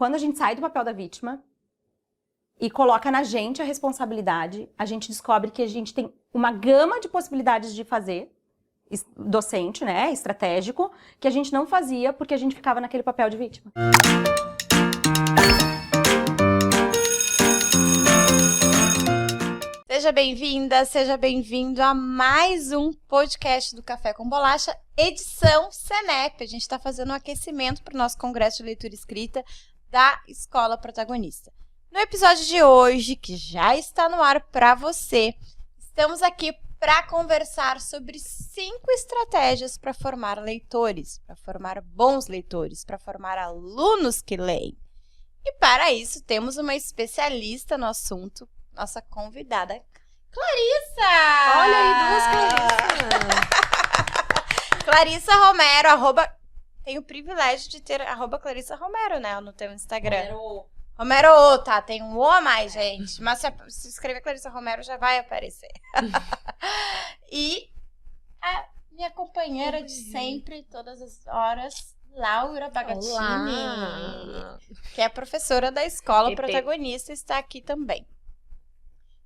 quando a gente sai do papel da vítima e coloca na gente a responsabilidade, a gente descobre que a gente tem uma gama de possibilidades de fazer, docente, né, estratégico, que a gente não fazia porque a gente ficava naquele papel de vítima. Seja bem-vinda, seja bem-vindo a mais um podcast do Café com Bolacha, edição Senep. A gente está fazendo um aquecimento para o nosso Congresso de Leitura Escrita da Escola Protagonista. No episódio de hoje, que já está no ar para você, estamos aqui para conversar sobre 5 estratégias para formar leitores, para formar bons leitores, para formar alunos que leem. E para isso temos uma especialista no assunto, nossa convidada, Clarissa! Olha aí, duas Clarissa! Clarissa Romero, tem o privilégio de ter @Clarissa Romero, né, no teu Instagram. Romero, tá, tem um O a mais, gente. Mas se escrever Clarissa Romero já vai aparecer. E a minha companheira de sempre, todas as horas, Laura Bagatini, Olá. que é professora da Escola Protagonista, está aqui também.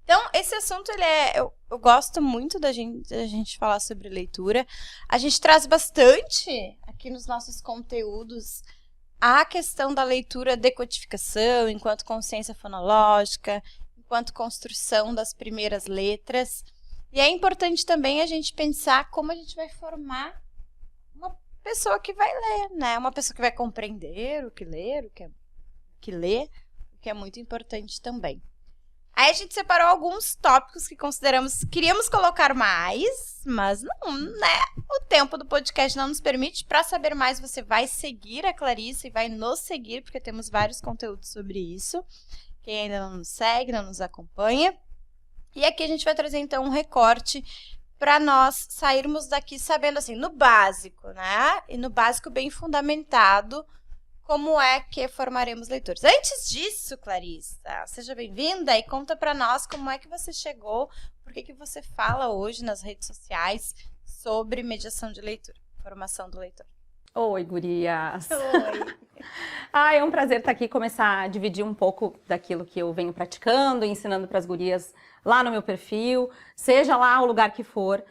Então, esse assunto, eu gosto muito da gente falar sobre leitura. A gente traz bastante aqui nos nossos conteúdos a questão da leitura decodificação, enquanto consciência fonológica, enquanto construção das primeiras letras. E é importante também a gente pensar como a gente vai formar uma pessoa que vai ler, né? Uma pessoa que vai compreender o que ler, o que lê, o que é muito importante também. Aí a gente separou alguns tópicos que queríamos colocar mais, mas não, né? O tempo do podcast não nos permite. Para saber mais, você vai seguir a Clarissa e vai nos seguir, porque temos vários conteúdos sobre isso. Quem ainda não nos segue, não nos acompanha. E aqui a gente vai trazer, então, um recorte para nós sairmos daqui sabendo, assim, no básico, né? E no básico bem fundamentado, como é que formaremos leitores. Antes disso, Clarissa, seja bem-vinda e conta para nós como é que você chegou, por que você fala hoje nas redes sociais sobre mediação de leitura, formação do leitor. Oi, gurias! Oi! É um prazer estar aqui e começar a dividir um pouco daquilo que eu venho praticando e ensinando para as gurias lá no meu perfil, seja lá o lugar que for.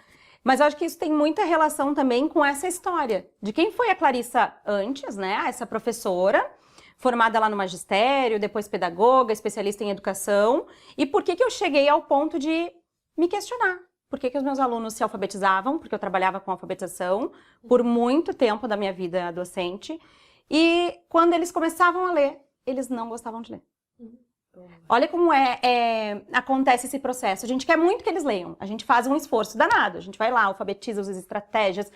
Mas eu acho que isso tem muita relação também com essa história de quem foi a Clarissa antes, né? Essa professora, formada lá no magistério, depois pedagoga, especialista em educação. E por que eu cheguei ao ponto de me questionar? Por que os meus alunos se alfabetizavam? Porque eu trabalhava com alfabetização por muito tempo da minha vida docente. E quando eles começavam a ler, eles não gostavam de ler. Olha como acontece esse processo. A gente quer muito que eles leiam. A gente faz um esforço danado. A gente vai lá, alfabetiza, usa estratégias,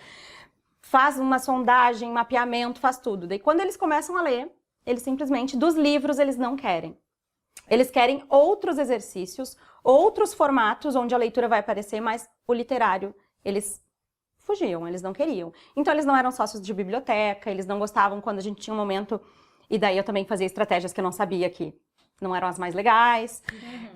faz uma sondagem, mapeamento, faz tudo. Daí quando eles começam a ler, eles simplesmente, dos livros, eles não querem. Eles querem outros exercícios, outros formatos onde a leitura vai aparecer, mas o literário, eles fugiam, eles não queriam. Então eles não eram sócios de biblioteca, eles não gostavam quando a gente tinha um momento, e daí eu também fazia estratégias que eu não sabia que não eram as mais legais,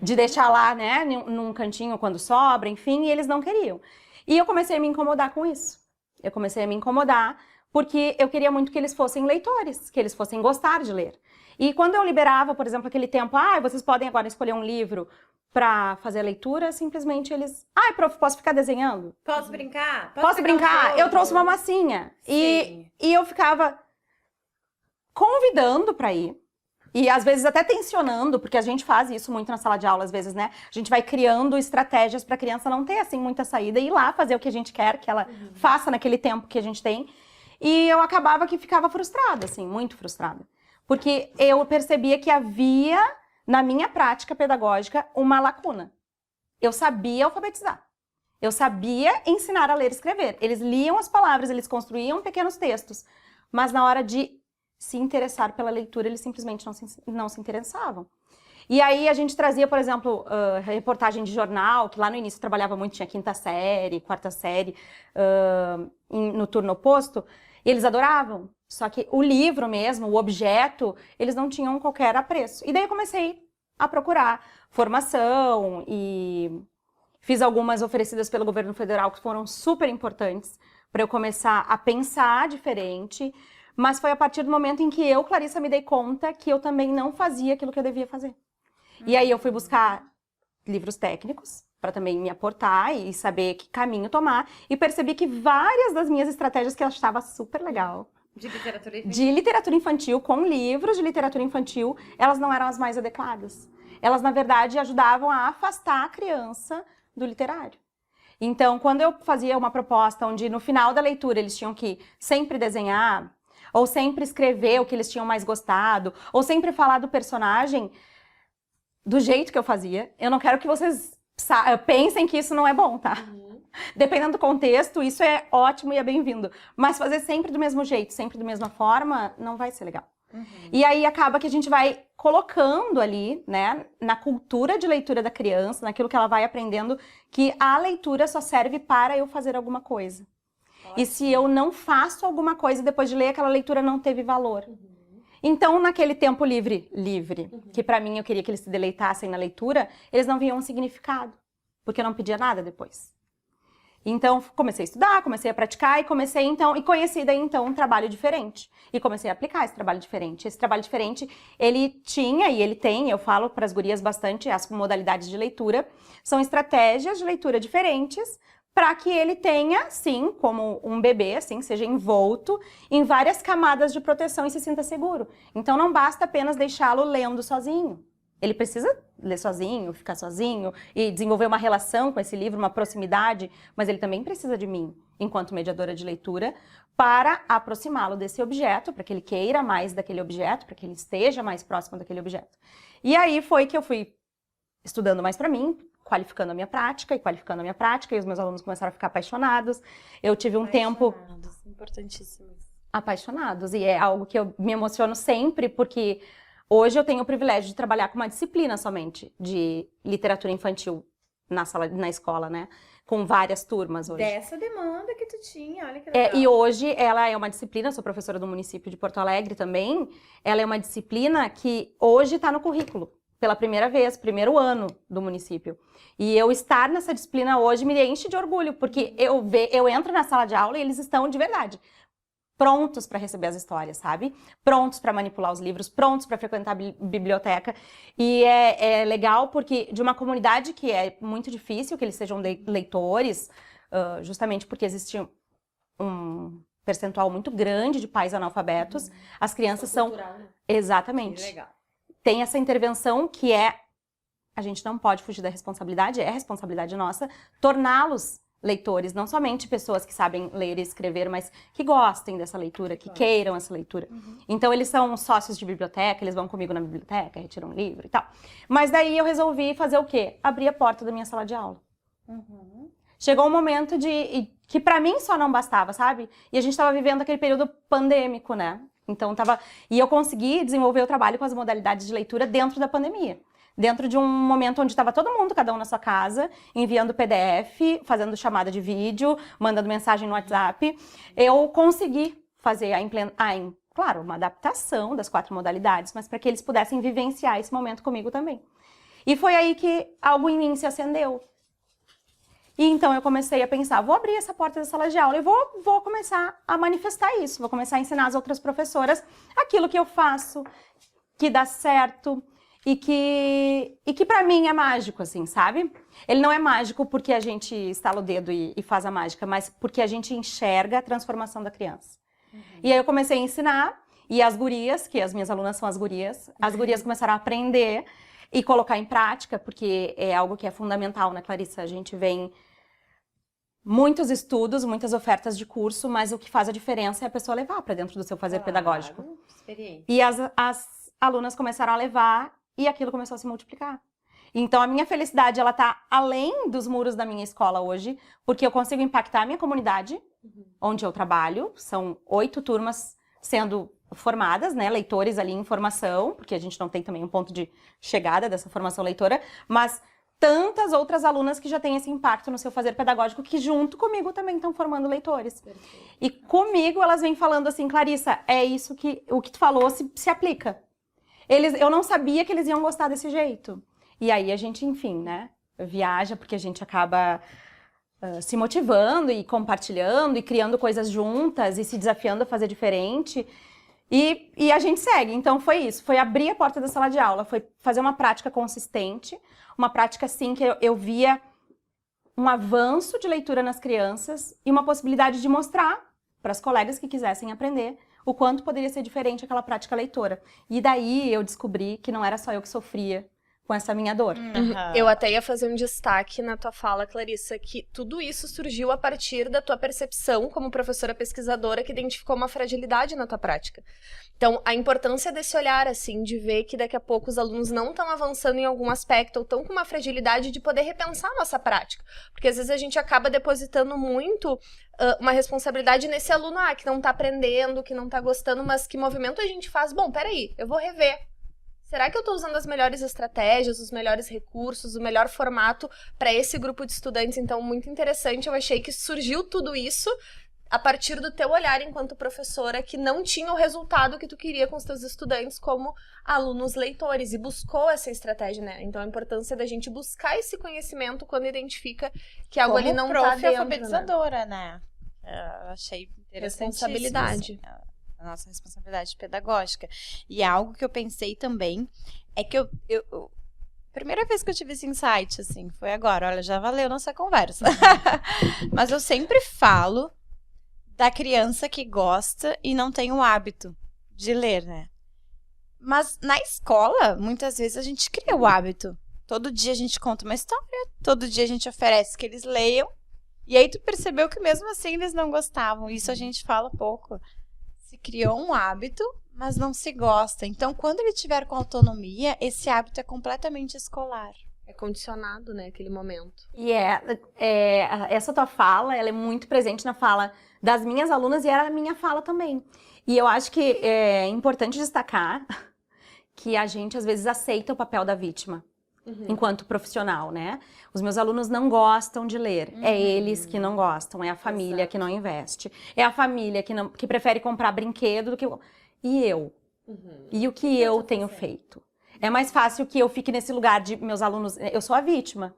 de deixar lá, né, num cantinho quando sobra, enfim, e eles não queriam. E eu comecei a me incomodar com isso. Eu comecei a me incomodar porque eu queria muito que eles fossem leitores, que eles fossem gostar de ler. E quando eu liberava, por exemplo, aquele tempo, vocês podem agora escolher um livro para fazer a leitura, simplesmente eles... prof, posso ficar desenhando? Posso brincar? Posso brincar? Eu trouxe uma massinha. E eu ficava convidando para ir. E às vezes até tensionando, porque a gente faz isso muito na sala de aula, às vezes, né? A gente vai criando estratégias para a criança não ter, assim, muita saída e ir lá fazer o que a gente quer que ela faça naquele tempo que a gente tem. E eu acabava que ficava frustrada, assim, muito frustrada. Porque eu percebia que havia, na minha prática pedagógica, uma lacuna. Eu sabia alfabetizar. Eu sabia ensinar a ler e escrever. Eles liam as palavras, eles construíam pequenos textos. Mas na hora de se interessar pela leitura, eles simplesmente não se interessavam. E aí a gente trazia, por exemplo, reportagem de jornal, que lá no início trabalhava muito, tinha 5ª série, 4ª série, no turno oposto, e eles adoravam. Só que o livro mesmo, o objeto, eles não tinham qualquer apreço. E daí eu comecei a procurar formação e fiz algumas oferecidas pelo governo federal que foram super importantes para eu começar a pensar diferente, Mas foi a partir do momento em que eu, Clarissa, me dei conta que eu também não fazia aquilo que eu devia fazer. E aí eu fui buscar livros técnicos para também me aportar e saber que caminho tomar. E percebi que várias das minhas estratégias que eu achava super legal, De literatura infantil. de literatura infantil, com livros de literatura infantil, elas não eram as mais adequadas. Elas, na verdade, ajudavam a afastar a criança do literário. Então, quando eu fazia uma proposta onde no final da leitura eles tinham que sempre desenhar, ou sempre escrever o que eles tinham mais gostado, ou sempre falar do personagem do jeito que eu fazia, eu não quero que vocês pensem que isso não é bom, tá? Dependendo do contexto, isso é ótimo e é bem-vindo. Mas fazer sempre do mesmo jeito, sempre da mesma forma, não vai ser legal. E aí acaba que a gente vai colocando ali, né, na cultura de leitura da criança, naquilo que ela vai aprendendo, que a leitura só serve para eu fazer alguma coisa. E se eu não faço alguma coisa depois de ler, aquela leitura não teve valor. Então, naquele tempo livre, que pra mim eu queria que eles se deleitassem na leitura, eles não viam um significado, porque eu não pedia nada depois. Então, comecei a estudar, comecei a praticar e conheci daí então um trabalho diferente. E comecei a aplicar esse trabalho diferente. Esse trabalho diferente, ele tinha e ele tem, eu falo para as gurias bastante, as modalidades de leitura, são estratégias de leitura diferentes para que ele tenha, sim, como um bebê, assim, seja envolto em várias camadas de proteção e se sinta seguro. Então, não basta apenas deixá-lo lendo sozinho. Ele precisa ler sozinho, ficar sozinho e desenvolver uma relação com esse livro, uma proximidade, mas ele também precisa de mim, enquanto mediadora de leitura, para aproximá-lo desse objeto, para que ele queira mais daquele objeto, para que ele esteja mais próximo daquele objeto. E aí foi que eu fui estudando mais para mim, qualificando a minha prática, e os meus alunos começaram a ficar apaixonados. Eu tive um tempo... Importantíssimo. Apaixonados, e é algo que eu me emociono sempre, porque... Hoje eu tenho o privilégio de trabalhar com uma disciplina somente de literatura infantil na escola, né? Com várias turmas hoje. Dessa demanda que tu tinha, olha que legal. E hoje ela é uma disciplina, eu sou professora do município de Porto Alegre também, ela é uma disciplina que hoje está no currículo, pela primeira vez, primeiro ano do município. E eu estar nessa disciplina hoje me enche de orgulho, porque eu entro na sala de aula e eles estão de verdade prontos para receber as histórias, sabe? Prontos para manipular os livros, prontos para frequentar a biblioteca. E é legal porque de uma comunidade que é muito difícil que eles sejam leitores, justamente porque existe um percentual muito grande de pais analfabetos, as crianças são... Cultural, né? Exatamente. Que legal. Tem essa intervenção que a gente não pode fugir da responsabilidade, é responsabilidade nossa, torná-los leitores, não somente pessoas que sabem ler e escrever, mas que gostem dessa leitura, que queiram essa leitura. Então, eles são sócios de biblioteca, eles vão comigo na biblioteca, retiram um livro e tal. Mas daí eu resolvi fazer o quê? Abrir a porta da minha sala de aula. Chegou um momento que pra mim só não bastava, sabe? E a gente tava vivendo aquele período pandêmico, né? Então, e eu consegui desenvolver o trabalho com as modalidades de leitura dentro da pandemia. Dentro de um momento onde estava todo mundo, cada um na sua casa, enviando PDF, fazendo chamada de vídeo, mandando mensagem no WhatsApp, eu consegui fazer claro, uma adaptação das 4 modalidades, mas para que eles pudessem vivenciar esse momento comigo também. E foi aí que algo em mim se acendeu. E então eu comecei a pensar, vou abrir essa porta da sala de aula e vou começar a manifestar isso, vou começar a ensinar as outras professoras aquilo que eu faço, que dá certo, e que pra mim é mágico, assim, sabe? Ele não é mágico porque a gente estala o dedo e faz a mágica, mas porque a gente enxerga a transformação da criança. E aí eu comecei a ensinar, e as gurias, que as minhas alunas são as gurias começaram a aprender e colocar em prática, porque é algo que é fundamental, né, Clarissa? A gente vem muitos estudos, muitas ofertas de curso, mas o que faz a diferença é a pessoa levar para dentro do seu fazer pedagógico. Experiência. E as alunas começaram a levar e aquilo começou a se multiplicar. Então, a minha felicidade, ela tá além dos muros da minha escola hoje, porque eu consigo impactar a minha comunidade, onde eu trabalho. São 8 turmas sendo formadas, né, leitores ali em formação, porque a gente não tem também um ponto de chegada dessa formação leitora, mas tantas outras alunas que já têm esse impacto no seu fazer pedagógico, que junto comigo também estão formando leitores. Perfeito. E comigo elas vêm falando assim, Clarissa, é isso que o que tu falou se aplica. Eu não sabia que eles iam gostar desse jeito. E aí a gente, enfim, né, viaja, porque a gente acaba se motivando e compartilhando e criando coisas juntas e se desafiando a fazer diferente. E a gente segue. Então foi isso, foi abrir a porta da sala de aula, foi fazer uma prática consistente, uma prática assim que eu via um avanço de leitura nas crianças e uma possibilidade de mostrar para as colegas que quisessem aprender o quanto poderia ser diferente aquela prática leitora. E daí eu descobri que não era só eu que sofria com essa minha dor. Eu até ia fazer um destaque na tua fala, Clarissa, que tudo isso surgiu a partir da tua percepção como professora pesquisadora que identificou uma fragilidade na tua prática. Então, a importância desse olhar, assim, de ver que daqui a pouco os alunos não estão avançando em algum aspecto ou estão com uma fragilidade de poder repensar a nossa prática. Porque às vezes a gente acaba depositando muito uma responsabilidade nesse aluno que não está aprendendo, que não está gostando, mas que movimento a gente faz? Bom, peraí, eu vou rever. Será que eu estou usando as melhores estratégias, os melhores recursos, o melhor formato para esse grupo de estudantes? Então, muito interessante. Eu achei que surgiu tudo isso a partir do teu olhar enquanto professora que não tinha o resultado que tu queria com os teus estudantes como alunos leitores e buscou essa estratégia, né? Então, a importância da gente buscar esse conhecimento quando identifica que algo ali não está dentro, alfabetizadora, né? Eu achei interessante. Responsabilidade. A nossa responsabilidade pedagógica. E algo que eu pensei também é que primeira vez que eu tive esse insight, assim, foi agora. Olha, já valeu nossa conversa. Mas eu sempre falo da criança que gosta e não tem o hábito de ler, né? Mas na escola, muitas vezes a gente cria o hábito. Todo dia a gente conta uma história, todo dia a gente oferece que eles leiam. E aí tu percebeu que mesmo assim eles não gostavam. Isso a gente fala pouco. Se criou um hábito, mas não se gosta. Então, quando ele tiver com autonomia, esse hábito é completamente escolar. É condicionado, né, aquele momento. E essa tua fala, ela é muito presente na fala das minhas alunas e era a minha fala também. E eu acho que é importante destacar que a gente, às vezes, aceita o papel da vítima. Enquanto profissional, né? Os meus alunos não gostam de ler. É eles que não gostam, é a família que não investe. É a família que prefere comprar brinquedo do que... E eu? E o que eu tenho feito? É mais fácil que eu fique nesse lugar de meus alunos... Eu sou a vítima.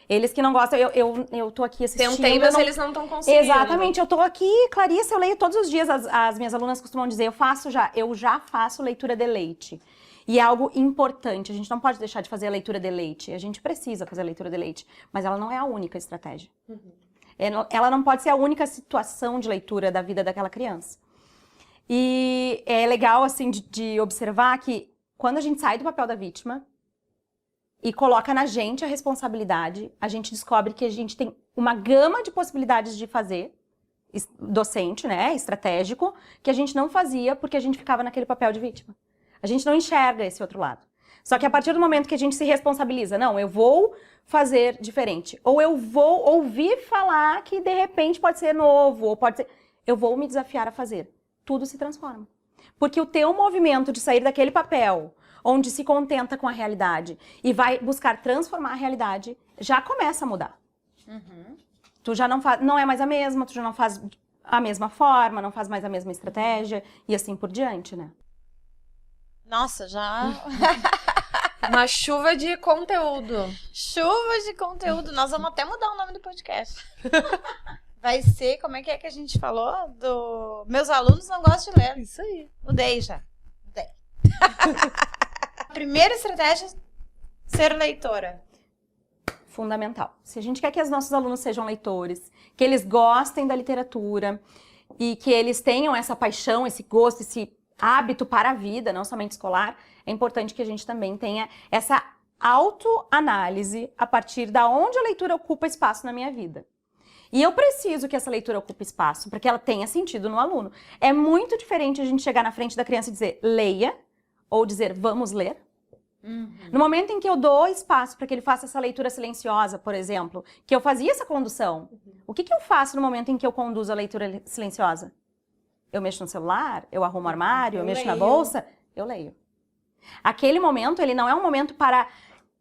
Eles que não gostam, eu tô aqui assistindo... Tentei, mas eles não estão conseguindo. Exatamente, eu tô aqui, Clarissa, eu leio todos os dias. As minhas alunas costumam dizer, eu já faço leitura de leite. E é algo importante, a gente não pode deixar de fazer a leitura de leite. A gente precisa fazer a leitura de leite, mas ela não é a única estratégia. Ela não pode ser a única situação de leitura da vida daquela criança. E é legal, assim, de observar que quando a gente sai do papel da vítima e coloca na gente a responsabilidade, a gente descobre que a gente tem uma gama de possibilidades de fazer, docente, né, estratégico, que a gente não fazia porque a gente ficava naquele papel de vítima. A gente não enxerga esse outro lado. Só que a partir do momento que a gente se responsabiliza, não, eu vou fazer diferente, ou eu vou ouvir falar que de repente pode ser novo, ou pode ser... Eu vou me desafiar a fazer. Tudo se transforma. Porque o teu movimento de sair daquele papel, onde se contenta com a realidade, e vai buscar transformar a realidade, já começa a mudar. Tu já não é mais a mesma, tu já não faz a mesma forma, não faz mais a mesma estratégia, e assim por diante, né? Nossa, já... Uma chuva de conteúdo. Chuva de conteúdo. Nós vamos até mudar o nome do podcast. Vai ser, como é que a gente falou? Meus alunos não gostam de ler. Isso aí. Mudei já. Mudei. Primeira estratégia, ser leitora. Fundamental. Se a gente quer que os nossos alunos sejam leitores, que eles gostem da literatura e que eles tenham essa paixão, esse gosto, esse hábito para a vida, não somente escolar, é importante que a gente também tenha essa autoanálise a partir da onde a leitura ocupa espaço na minha vida. E eu preciso que essa leitura ocupe espaço para que ela tenha sentido no aluno. É muito diferente a gente chegar na frente da criança e dizer leia ou dizer vamos ler. No momento em que eu dou espaço para que ele faça essa leitura silenciosa, por exemplo, que eu fazia essa condução, o que eu faço no momento em que eu conduzo a leitura silenciosa? Eu mexo no celular, eu arrumo o armário, eu mexo na bolsa, eu leio. Aquele momento, ele não é um momento para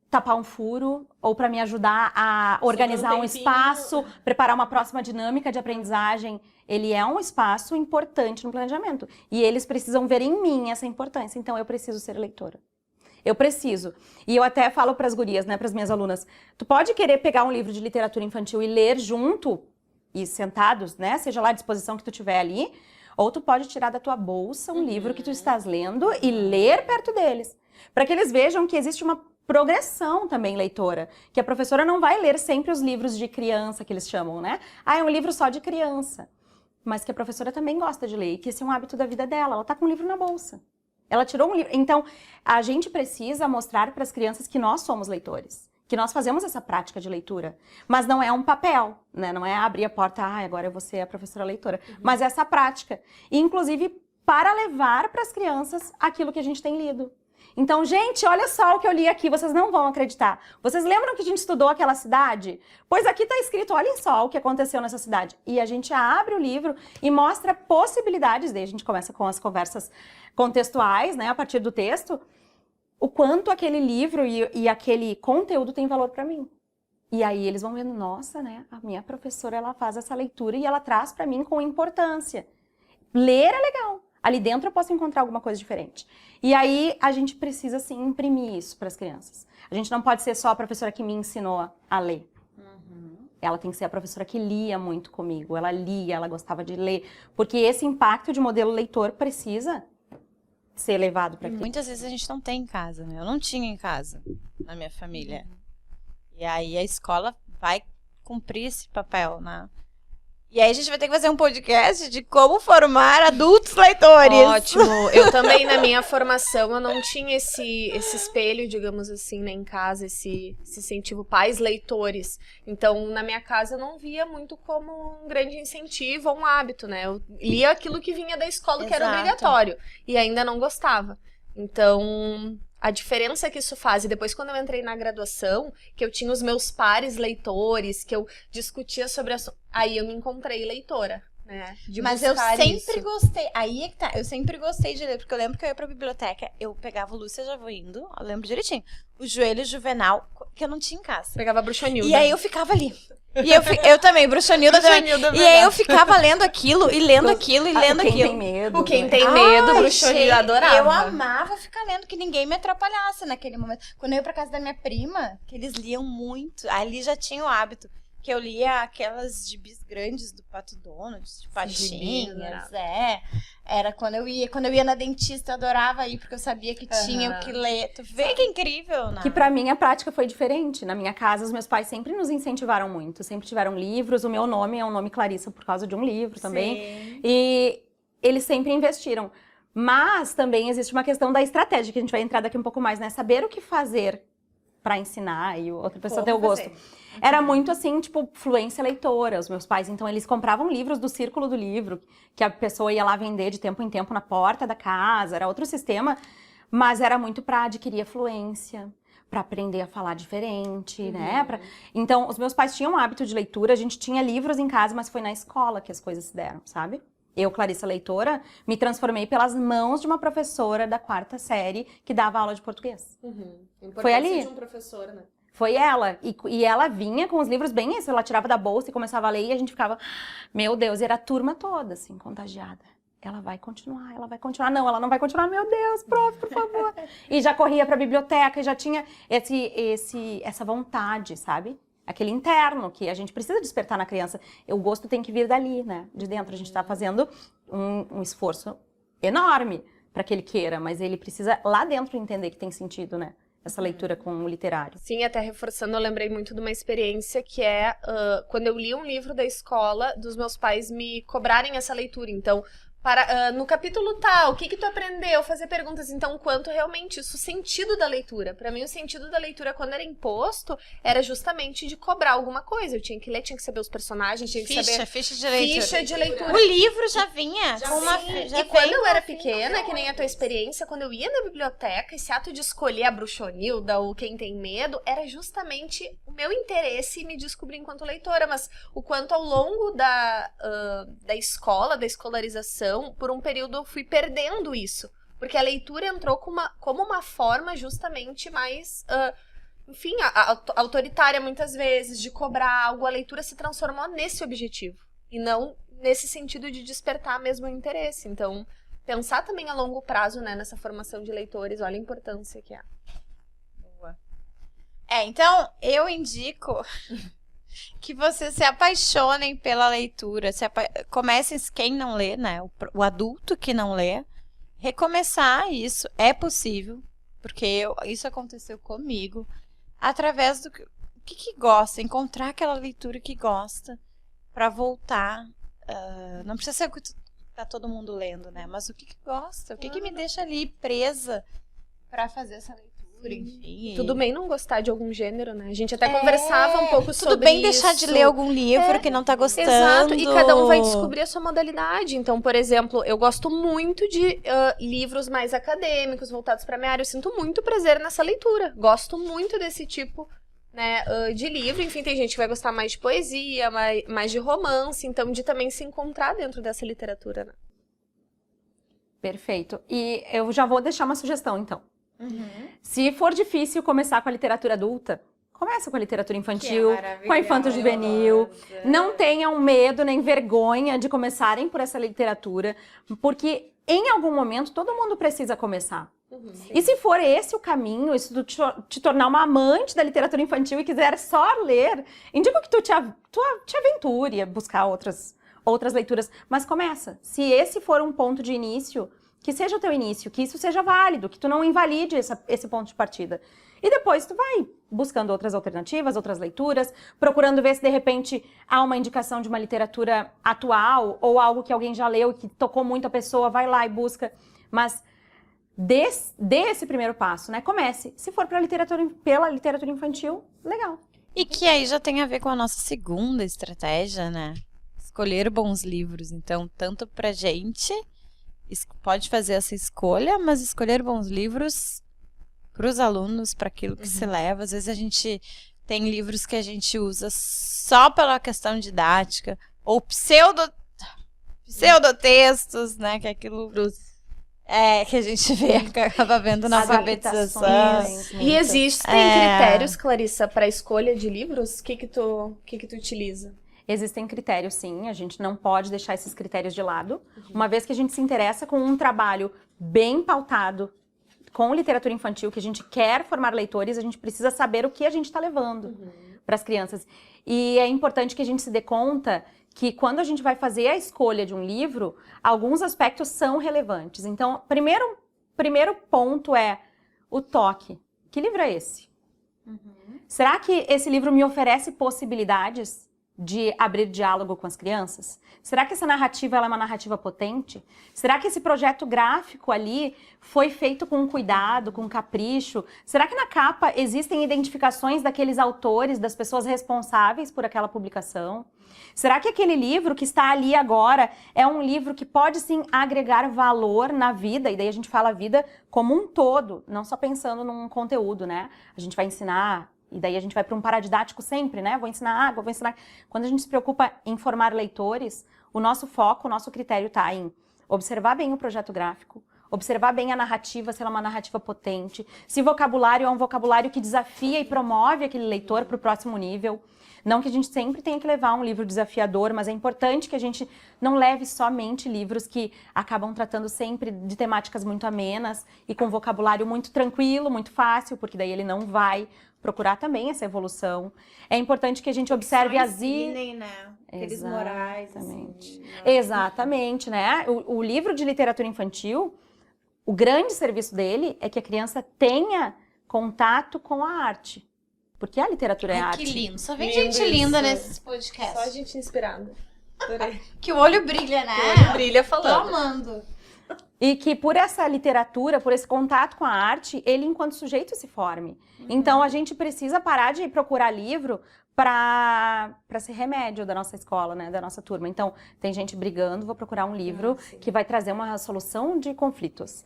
tapar um furo ou para me ajudar a organizar um espaço, preparar uma próxima dinâmica de aprendizagem. Ele é um espaço importante no planejamento. E eles precisam ver em mim essa importância. Então, eu preciso ser leitora. Eu preciso. E eu até falo pras gurias, né, pras minhas alunas, tu pode querer pegar um livro de literatura infantil e ler junto, e sentados, né, seja lá a disposição que tu tiver ali, ou tu pode tirar da tua bolsa um livro que tu estás lendo e ler perto deles. Para que eles vejam que existe uma progressão também leitora, que a professora não vai ler sempre os livros de criança, que eles chamam, né? Ah, é um livro só de criança. Mas que a professora também gosta de ler, e que esse é um hábito da vida dela, ela tá com um livro na bolsa. Ela tirou um livro. Então, a gente precisa mostrar para as crianças que nós somos leitores, que nós fazemos essa prática de leitura. Mas não é um papel, né? Não é abrir a porta, agora eu vou ser a professora leitora. Mas é essa prática. E, inclusive, para levar para as crianças aquilo que a gente tem lido. Então, gente, olha só o que eu li aqui, vocês não vão acreditar. Vocês lembram que a gente estudou aquela cidade? Pois aqui está escrito, olhem só o que aconteceu nessa cidade. E a gente abre o livro e mostra possibilidades, daí a gente começa com as conversas contextuais, né, a partir do texto, o quanto aquele livro e aquele conteúdo tem valor para mim. E aí eles vão vendo, nossa, né, a minha professora, ela faz essa leitura e ela traz para mim com importância. Ler é legal. Ali dentro eu posso encontrar alguma coisa diferente. E aí a gente precisa, sim, imprimir isso para as crianças. A gente não pode ser só a professora que me ensinou a ler. Ela tem que ser a professora que lia muito comigo. Ela lia, ela gostava de ler. Porque esse impacto de modelo leitor precisa ser levado para a criança. Muitas vezes a gente não tem em casa, né? Eu não tinha em casa, na minha família. E aí a escola vai cumprir esse papel, né? E aí a gente vai ter que fazer um podcast de como formar adultos leitores. Ótimo. Eu também, na minha formação, eu não tinha esse espelho, digamos assim, né, em casa, esse incentivo pais leitores. Então, na minha casa, eu não via muito como um grande incentivo ou um hábito, né? Eu lia aquilo que vinha da escola, que era Exato. obrigatório. E ainda não gostava. Então, a diferença que isso faz, e depois quando eu entrei na graduação, que eu tinha os meus pares leitores, que eu discutia sobre aí eu me encontrei leitora, né? Mas eu sempre isso. gostei, aí é que tá, eu sempre gostei de ler, porque eu lembro que eu ia pra biblioteca, eu pegava o Lúcia Já Vou Indo, eu lembro direitinho, o Joelho Juvenal, que eu não tinha em casa. Pegava a Bruxonilda. E aí eu ficava ali. E eu também, Bruxonilda também. Bruxonilda, E aí eu ficava lendo aquilo, e lendo aquilo, e lendo Quem aquilo. tem medo. O Quem Tem Medo, Ai, Bruxonilda, gente, adorava. Eu amava ficar lendo, que ninguém me atrapalhasse naquele momento. Quando eu ia pra casa da minha prima, que eles liam muito, ali já tinha o hábito, que eu lia aquelas gibis grandes do Pato Donald, de Patinhas, era quando eu ia na dentista, eu adorava ir, porque eu sabia que tinha o que ler. Tu vê que incrível, né? Que pra mim a prática foi diferente. Na minha casa, os meus pais sempre nos incentivaram muito. Sempre tiveram livros. O meu nome é um nome Clarissa por causa de um livro também. Sim. E eles sempre investiram. Mas também existe uma questão da estratégia, que a gente vai entrar daqui um pouco mais, né? Saber o que fazer pra ensinar e outra pessoa ter o gosto. Era muito assim, tipo, fluência leitora, os meus pais. Então, eles compravam livros do Círculo do Livro, que a pessoa ia lá vender de tempo em tempo na porta da casa. Era outro sistema, mas era muito para adquirir a fluência, para aprender a falar diferente, né? Então, os meus pais tinham um hábito de leitura, a gente tinha livros em casa, mas foi na escola que as coisas se deram, sabe? Eu, Clarissa Leitora, me transformei pelas mãos de uma professora da 4ª série que dava aula de português. Foi ali. De um professor, né? Foi ela. E ela vinha com os livros bem isso. Ela tirava da bolsa e começava a ler e a gente ficava, meu Deus, e era a turma toda, assim, contagiada. Ela vai continuar, ela vai continuar. Não, ela não vai continuar, meu Deus, prof, por favor. E já corria pra biblioteca e já tinha essa vontade, sabe? Aquele interno que a gente precisa despertar na criança. O gosto tem que vir dali, né? De dentro. A gente tá fazendo um esforço enorme para que ele queira, mas ele precisa lá dentro entender que tem sentido, né? Essa leitura com o literário. Sim, até reforçando, eu lembrei muito de uma experiência que é quando eu li um livro da escola, dos meus pais me cobrarem essa leitura. Então, no capítulo tal, o que tu aprendeu? Fazer perguntas. Então, quanto realmente isso, o sentido da leitura. Pra mim, o sentido da leitura, quando era imposto, era justamente de cobrar alguma coisa. Eu tinha que ler, tinha que saber os personagens, tinha que saber... Ficha de leitura. Ficha de leitura. O livro já vinha com uma... E quando eu era pequena, que nem a tua experiência, quando eu ia na biblioteca, esse ato de escolher a Bruxonilda ou Quem Tem Medo, era justamente o meu interesse em me descobrir enquanto leitora. Mas o quanto ao longo da escola, da escolarização, por um período eu fui perdendo isso. Porque a leitura entrou como uma forma justamente mais... enfim, autoritária muitas vezes, de cobrar algo. A leitura se transformou nesse objetivo. E não nesse sentido de despertar mesmo o interesse. Então, pensar também a longo prazo, né, nessa formação de leitores, olha a importância que há. Então, eu indico que vocês se apaixonem pela leitura. Comecem, quem não lê, né? O adulto que não lê, recomeçar isso é possível, porque isso aconteceu comigo, através do que gosta, encontrar aquela leitura que gosta, para voltar. Não precisa ser o que tá todo mundo lendo, né? Mas o que gosta, o que me deixa ali presa para fazer essa leitura. Enfim. Tudo bem não gostar de algum gênero, né? A gente até conversava um pouco sobre isso. Tudo bem deixar de ler algum livro que não tá gostando. Exato, e cada um vai descobrir a sua modalidade. Então, por exemplo, eu gosto muito de livros mais acadêmicos, voltados para minha área. Eu sinto muito prazer nessa leitura. Gosto muito desse tipo, né, de livro. Enfim, tem gente que vai gostar mais de poesia, mais de romance. Então, de também se encontrar dentro dessa literatura, né? Perfeito. E eu já vou deixar uma sugestão, então. Se for difícil começar com a literatura adulta, começa com a literatura infantil, com a infanto-juvenil. Não tenham medo nem vergonha de começarem por essa literatura, porque em algum momento todo mundo precisa começar. E se for esse o caminho, isso tu te tornar uma amante da literatura infantil e quiser só ler, indico que tu te aventure a buscar outras leituras, mas começa. Se esse for um ponto de início, que seja o teu início, que isso seja válido, que tu não invalide esse ponto de partida. E depois tu vai buscando outras alternativas, outras leituras, procurando ver se de repente há uma indicação de uma literatura atual ou algo que alguém já leu e que tocou muito a pessoa, vai lá e busca. Mas dê esse primeiro passo, né? Comece. Se for pela literatura infantil, legal. E que aí já tem a ver com a nossa segunda estratégia, né? Escolher bons livros. Então, tanto pra gente... pode fazer essa escolha, mas escolher bons livros para os alunos, para aquilo que se leva. Às vezes a gente tem livros que a gente usa só pela questão didática, ou pseudotextos, né? Que é aquilo que a gente vê, que acaba vendo na alfabetização. E existem critérios, Clarissa, para a escolha de livros? O que tu utiliza? Existem critérios, sim, a gente não pode deixar esses critérios de lado. Uma vez que a gente se interessa com um trabalho bem pautado com literatura infantil, que a gente quer formar leitores, a gente precisa saber o que a gente está levando para as crianças. E é importante que a gente se dê conta que quando a gente vai fazer a escolha de um livro, alguns aspectos são relevantes. Então, primeiro ponto é o toque. Que livro é esse? Será que esse livro me oferece possibilidades de abrir diálogo com as crianças? Será que essa narrativa ela é uma narrativa potente? Será que esse projeto gráfico ali foi feito com cuidado, com capricho? Será que na capa existem identificações daqueles autores, das pessoas responsáveis por aquela publicação? Será que aquele livro que está ali agora é um livro que pode sim agregar valor na vida? E daí a gente fala a vida como um todo, não só pensando num conteúdo, né? A gente vai ensinar... E daí a gente vai para um paradidático sempre, né? Vou ensinar água, vou ensinar... Quando a gente se preocupa em formar leitores, o nosso foco, o nosso critério está em observar bem o projeto gráfico, observar bem a narrativa, se ela é uma narrativa potente, se o vocabulário é um vocabulário que desafia e promove aquele leitor para o próximo nível. Não que a gente sempre tenha que levar um livro desafiador, mas é importante que a gente não leve somente livros que acabam tratando sempre de temáticas muito amenas e com vocabulário muito tranquilo, muito fácil, porque daí ele não vai procurar também essa evolução. É importante que a gente observe as... né? Aqueles morais, assim. Exatamente, né? O livro de literatura infantil, o grande serviço dele é que a criança tenha contato com a arte. Porque a literatura é arte. Que lindo. Só vem gente linda nesses podcasts. Só gente inspirada. Que o olho brilha, né? O olho brilha falando. Tô amando. E que por essa literatura, por esse contato com a arte, ele enquanto sujeito se forme. Então a gente precisa parar de procurar livro para ser remédio da nossa escola, né, da nossa turma. Então, tem gente brigando, vou procurar um livro que vai trazer uma solução de conflitos.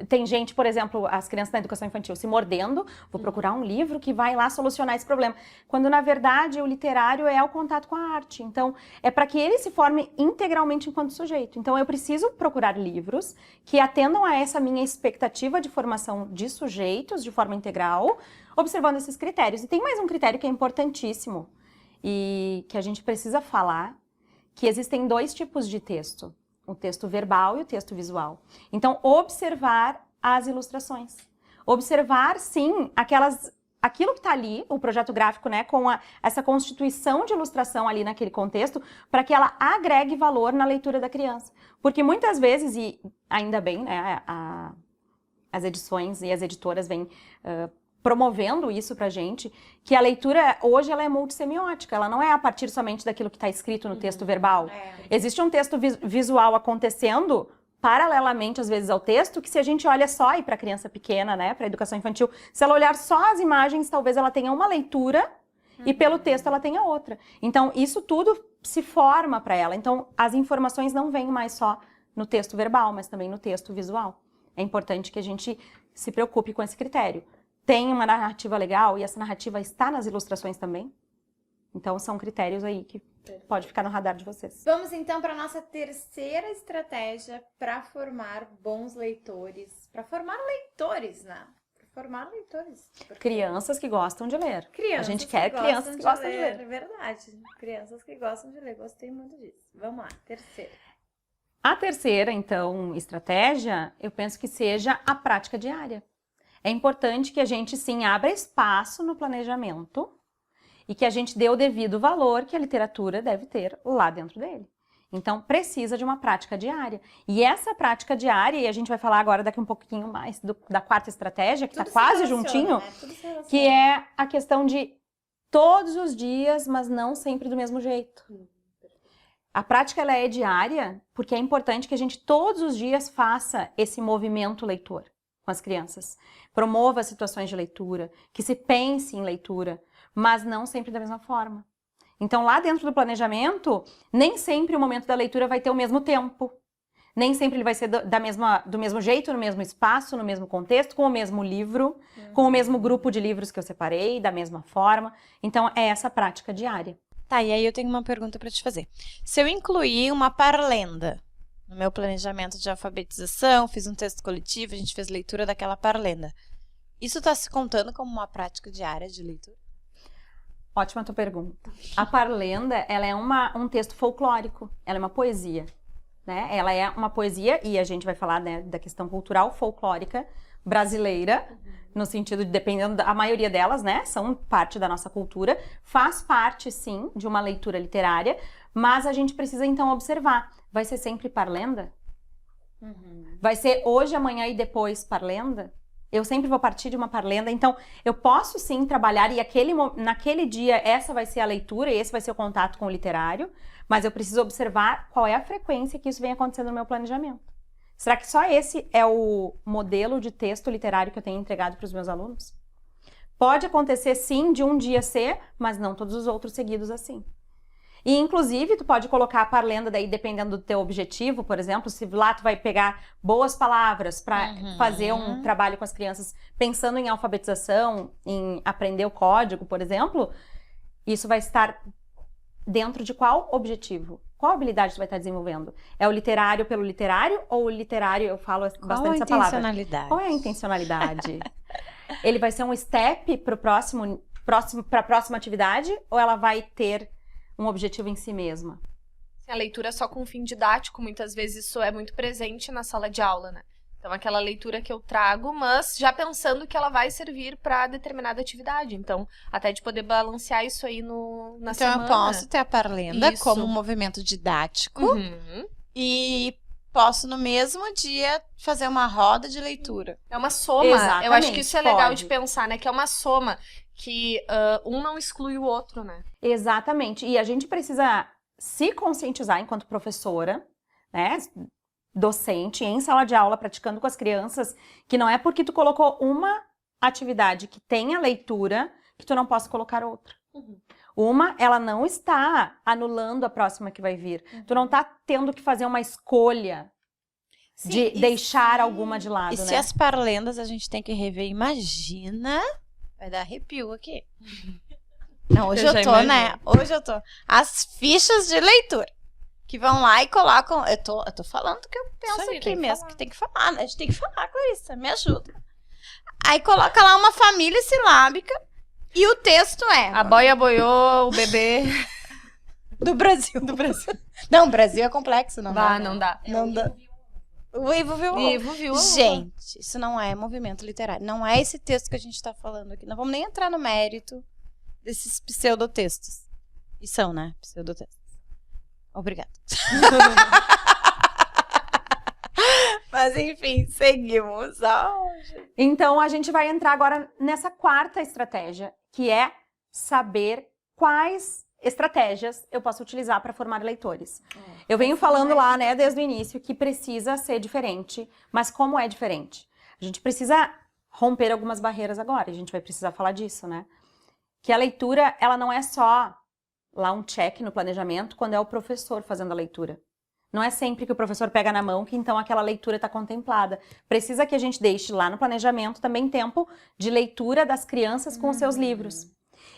Tem gente, por exemplo, as crianças na educação infantil se mordendo, vou procurar um livro que vai lá solucionar esse problema. Quando, na verdade, o literário é o contato com a arte. Então, é para que ele se forme integralmente enquanto sujeito. Então, eu preciso procurar livros que atendam a essa minha expectativa de formação de sujeitos de forma integral, observando esses critérios. E tem mais um critério que é importantíssimo e que a gente precisa falar, que existem dois tipos de texto, o texto verbal e o texto visual. Então, observar as ilustrações. Observar, sim, aquelas aquilo que está ali, o projeto gráfico, né, com essa constituição de ilustração ali naquele contexto, para que ela agregue valor na leitura da criança. Porque muitas vezes, e ainda bem, né, as edições e as editoras vêm promovendo isso pra gente, que a leitura hoje ela é multissemiótica, ela não é a partir somente daquilo que está escrito no texto verbal. Existe um texto visual acontecendo paralelamente, às vezes, ao texto, que se a gente olha só, e para criança pequena, né, para educação infantil, se ela olhar só as imagens, talvez ela tenha uma leitura e pelo texto ela tenha outra. Então, isso tudo se forma para ela. Então, as informações não vêm mais só no texto verbal, mas também no texto visual. É importante que a gente se preocupe com esse critério. Tem uma narrativa legal e essa narrativa está nas ilustrações também. Então, são critérios aí que pode ficar no radar de vocês. Vamos então para a nossa terceira estratégia para formar bons leitores. Para formar leitores, né? Para formar leitores. Crianças que gostam de ler. Crianças a gente quer crianças que gostam de ler. É verdade. Crianças que gostam de ler. Gostei muito disso. Vamos lá, terceira. A terceira, então, estratégia, eu penso que seja a prática diária. É importante que a gente, sim, abra espaço no planejamento e que a gente dê o devido valor que a literatura deve ter lá dentro dele. Então, precisa de uma prática diária. E essa prática diária, e a gente vai falar agora daqui um pouquinho mais da quarta estratégia, que está quase juntinho, Né? que é a questão de todos os dias, mas não sempre do mesmo jeito. A prática ela é diária, porque é importante que a gente todos os dias faça esse movimento leitor com as crianças. Promova situações de leitura, que se pense em leitura, mas não sempre da mesma forma. Então, lá dentro do planejamento, nem sempre o momento da leitura vai ter o mesmo tempo. Nem sempre ele vai ser do mesmo jeito, no mesmo espaço, no mesmo contexto, com o mesmo livro, com o mesmo grupo de livros que eu separei, da mesma forma. Então, é essa prática diária. Tá, e aí eu tenho uma pergunta para te fazer. Se eu incluir uma parlenda no meu planejamento de alfabetização, fiz um texto coletivo, a gente fez leitura daquela parlenda, isso está se contando como uma prática diária de leitura? Ótima tua pergunta. A parlenda, ela é um texto folclórico, ela é uma poesia, né? Ela é uma poesia, e a gente vai falar, né, da questão cultural folclórica brasileira, no sentido de, dependendo, a maioria delas, né, são parte da nossa cultura, faz parte, sim, de uma leitura literária, mas a gente precisa, então, observar. Vai ser sempre parlenda? Vai ser hoje, amanhã e depois parlenda? Eu sempre vou partir de uma parlenda, então eu posso sim trabalhar e naquele dia essa vai ser a leitura e esse vai ser o contato com o literário, mas eu preciso observar qual é a frequência que isso vem acontecendo no meu planejamento. Será que só esse é o modelo de texto literário que eu tenho entregado para os meus alunos? Pode acontecer sim de um dia ser, mas não todos os outros seguidos assim. E, inclusive, tu pode colocar a parlenda daí, dependendo do teu objetivo, por exemplo, se lá tu vai pegar boas palavras para fazer um trabalho com as crianças, pensando em alfabetização, em aprender o código, por exemplo, isso vai estar dentro de qual objetivo? Qual habilidade tu vai estar desenvolvendo? É o literário pelo literário ou o literário, eu falo bastante essa palavra. Qual é a intencionalidade? Ele vai ser um step para a próxima atividade ou ela vai ter um objetivo em si mesma? A leitura só com fim didático, muitas vezes isso é muito presente na sala de aula, né? Então, aquela leitura que eu trago, mas já pensando que ela vai servir para determinada atividade. Então, até de poder balancear isso aí na semana. Então, eu posso ter a parlenda como um movimento didático e posso, no mesmo dia, fazer uma roda de leitura. É uma soma. Exatamente, eu acho que isso é legal de pensar, né? Que é uma soma, que um não exclui o outro, né? Exatamente. E a gente precisa se conscientizar enquanto professora, né? Docente, em sala de aula, praticando com as crianças, que não é porque tu colocou uma atividade que tenha leitura que tu não possa colocar outra. Uma, ela não está anulando a próxima que vai vir. Tu não tá tendo que fazer uma escolha de deixar alguma de lado, e né? se as parlendas a gente tem que rever, imagina, vai dar arrepio aqui. Não, hoje eu tô, né? Hoje eu tô. As fichas de leitura. Que vão lá e colocam... Eu tô falando o que eu penso aqui mesmo, que tem que falar, né? A gente tem que falar, Clarissa, me ajuda. Aí coloca lá uma família silábica e o texto é... A boia boiou, o bebê... Do Brasil. Não, o Brasil é complexo, não dá. Não dá. Não dá. O Ivo viu a Ivo viu a uva. Gente, isso não é movimento literário. Não é esse texto que a gente tá falando aqui. Não vamos nem entrar no mérito desses pseudotextos. E são, né? Pseudotextos. Obrigada. Mas, enfim, seguimos. Então, a gente vai entrar agora nessa quarta estratégia, que é saber quais estratégias eu posso utilizar para formar leitores. Eu venho falando lá, né, desde o início, que precisa ser diferente, mas como é diferente? A gente precisa romper algumas barreiras agora, a gente vai precisar falar disso, né? Que a leitura, ela não é só lá um check no planejamento quando é o professor fazendo a leitura. Não é sempre que o professor pega na mão que então aquela leitura está contemplada. Precisa que a gente deixe lá no planejamento também tempo de leitura das crianças com os seus livros.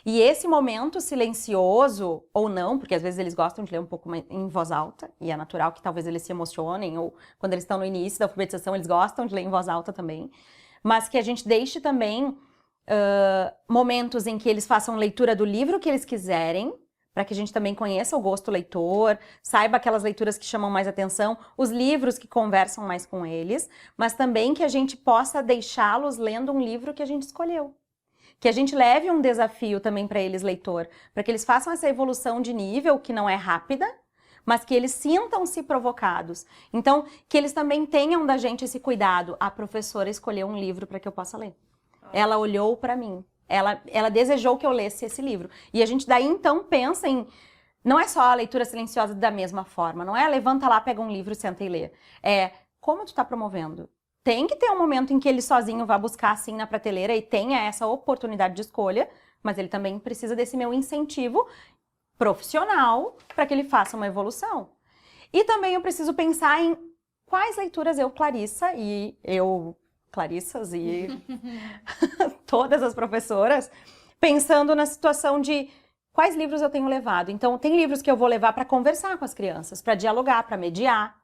E esse momento silencioso, ou não, porque às vezes eles gostam de ler um pouco em voz alta, e é natural que talvez eles se emocionem, ou quando eles estão no início da alfabetização, eles gostam de ler em voz alta também. Mas que a gente deixe também momentos em que eles façam leitura do livro que eles quiserem, para que a gente também conheça o gosto leitor, saiba aquelas leituras que chamam mais atenção, os livros que conversam mais com eles, mas também que a gente possa deixá-los lendo um livro que a gente escolheu. Que a gente leve um desafio também para eles, leitor, para que eles façam essa evolução de nível, que não é rápida, mas que eles sintam-se provocados. Então, que eles também tenham da gente esse cuidado. A professora escolheu um livro para que eu possa ler. Ela olhou para mim. Ela desejou que eu lesse esse livro. E a gente daí, então, pensa em... Não é só a leitura silenciosa da mesma forma. Não é levanta lá, pega um livro, senta e lê. É como tu tá promovendo. Tem que ter um momento em que ele sozinho vá buscar, assim, na prateleira e tenha essa oportunidade de escolha, mas ele também precisa desse meu incentivo profissional para que ele faça uma evolução. E também eu preciso pensar em quais leituras eu, Clarissa, e eu... Clarissas e todas as professoras, pensando na situação de quais livros eu tenho levado. Então, tem livros que eu vou levar para conversar com as crianças, para dialogar, para mediar.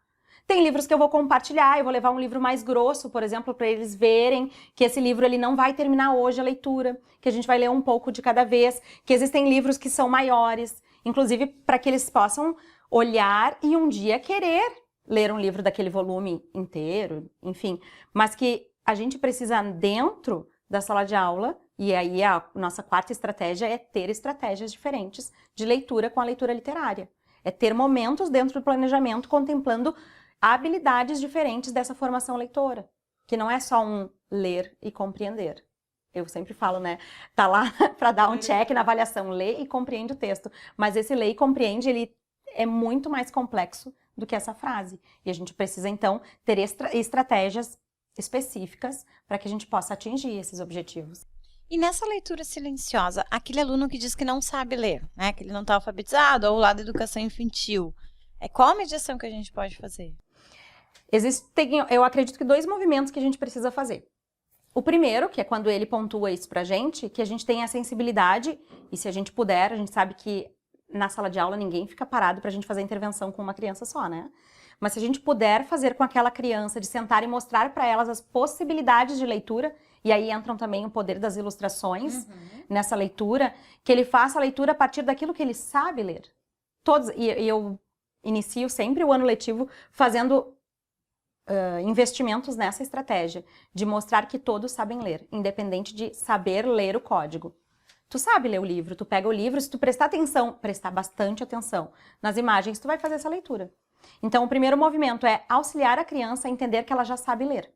Tem livros que eu vou compartilhar, eu vou levar um livro mais grosso, por exemplo, para eles verem que esse livro ele não vai terminar hoje a leitura, que a gente vai ler um pouco de cada vez, que existem livros que são maiores, inclusive para que eles possam olhar e um dia querer ler um livro daquele volume inteiro, enfim, mas que a gente precisa dentro da sala de aula, e aí a nossa quarta estratégia é ter estratégias diferentes de leitura com a leitura literária. É ter momentos dentro do planejamento contemplando habilidades diferentes dessa formação leitora, que não é só um ler e compreender. Eu sempre falo, né, tá lá para dar um check na avaliação, lê e compreende o texto, mas esse lê e compreende, ele é muito mais complexo do que essa frase. E a gente precisa, então, ter estratégias específicas para que a gente possa atingir esses objetivos. E nessa leitura silenciosa, aquele aluno que diz que não sabe ler, né, que ele não está alfabetizado, ou lá da educação infantil, qual a mediação que a gente pode fazer? Existem, eu acredito que 2 movimentos que a gente precisa fazer. O primeiro, que é quando ele pontua isso pra gente, que a gente tenha a sensibilidade, e se a gente puder, a gente sabe que na sala de aula ninguém fica parado pra gente fazer intervenção com uma criança só, né? Mas se a gente puder fazer com aquela criança, de sentar e mostrar para elas as possibilidades de leitura, e aí entram também o poder das ilustrações nessa leitura, que ele faça a leitura a partir daquilo que ele sabe ler. E eu inicio sempre o ano letivo fazendo investimentos nessa estratégia, de mostrar que todos sabem ler, independente de saber ler o código. Tu sabe ler o livro, tu pega o livro, se tu prestar bastante atenção nas imagens, tu vai fazer essa leitura. Então, o primeiro movimento é auxiliar a criança a entender que ela já sabe ler,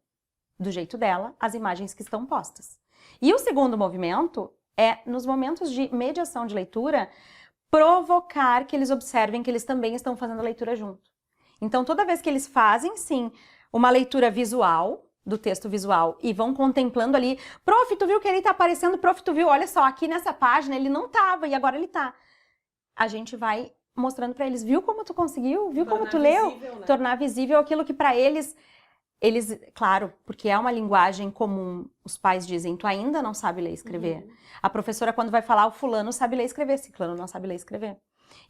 do jeito dela, as imagens que estão postas. E o segundo movimento é, nos momentos de mediação de leitura, provocar que eles observem que eles também estão fazendo a leitura junto. Então, toda vez que eles fazem, sim, uma leitura visual, do texto visual, e vão contemplando ali, prof, tu viu que ele tá aparecendo, prof, tu viu, olha só, aqui nessa página ele não tava, e agora ele tá. A gente vai mostrando para eles, viu como tu conseguiu? Viu como tu leu? Visível, né? Tornar visível aquilo que para eles, claro, porque é uma linguagem comum, os pais dizem, tu ainda não sabe ler e escrever. A professora, quando vai falar, o fulano sabe ler e escrever, ciclano não sabe ler e escrever.